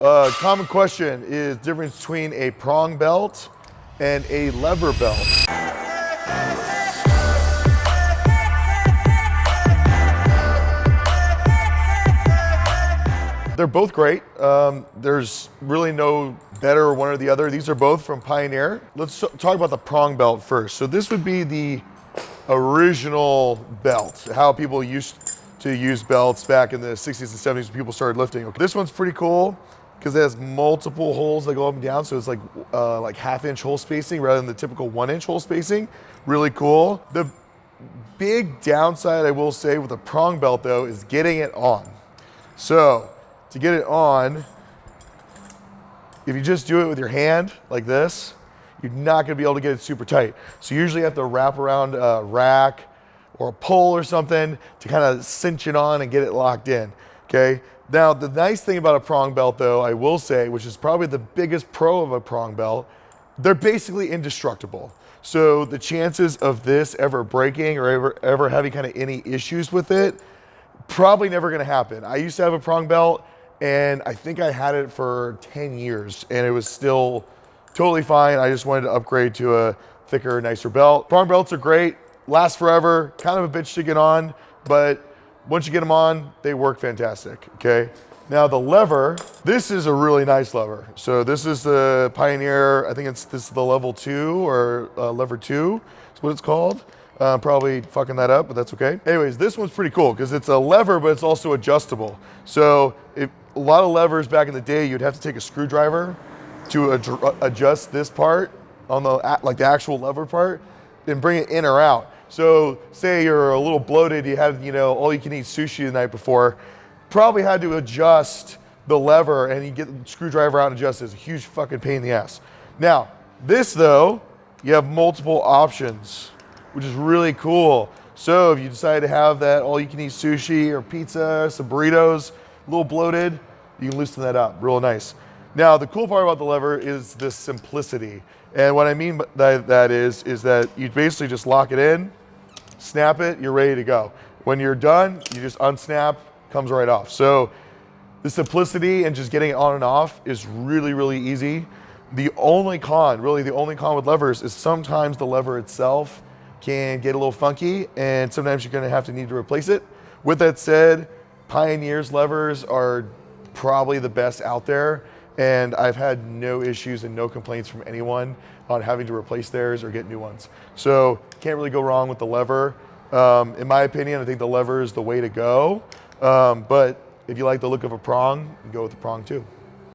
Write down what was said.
Common question is difference between a prong belt and a lever belt. They're both great. There's really no better one or the other. These are both from Pioneer. Let's talk about the prong belt first. So this would be the original belt, how people used to use belts back in the 60s and 70s when people started lifting. Okay. This one's pretty cool because it has multiple holes that go up and down. So it's like half-inch hole spacing rather than the typical 1-inch hole spacing. Really cool. The big downside, I will say, with a prong belt though, is getting it on. So to get it on, if you just do it with your hand like this, you're not gonna be able to get it super tight. So you usually have to wrap around a rack or a pole or something to kind of cinch it on and get it locked in, okay? Now, the nice thing about a prong belt though, I will say, which is probably the biggest pro of a prong belt, they're basically indestructible. So the chances of this ever breaking or ever having kind of any issues with it, probably never gonna happen. I used to have a prong belt and I think I had it for 10 years and it was still totally fine. I just wanted to upgrade to a thicker, nicer belt. Prong belts are great, last forever, kind of a bitch to get on, but once you get them on, they work fantastic, okay? Now the lever, this is a really nice lever. So this is the Pioneer, I think this is the level 2 or lever 2 is what it's called. Probably fucking that up, but that's okay. Anyways, this one's pretty cool because it's a lever, but it's also adjustable. So a lot of levers back in the day, you'd have to take a screwdriver to adjust this part on the actual lever part and bring it in or out. So say you're a little bloated, you had all you can eat sushi the night before, probably had to adjust the lever and you get the screwdriver out and adjust it. It's a huge fucking pain in the ass. Now, this though, you have multiple options, which is really cool. So if you decide to have that all you can eat sushi or pizza, some burritos, a little bloated, you can loosen that up, real nice. Now, the cool part about the lever is the simplicity. And what I mean by that is that you basically just lock it in, snap it, you're ready to go. When you're done, you just unsnap, comes right off. So the simplicity and just getting it on and off is really, really easy. The only con with levers is sometimes the lever itself can get a little funky and sometimes you're gonna need to replace it. With that said, Pioneer's levers are probably the best out there. And I've had no issues and no complaints from anyone on having to replace theirs or get new ones. So can't really go wrong with the lever. In my opinion, I think the lever is the way to go. But if you like the look of a prong, go with the prong too.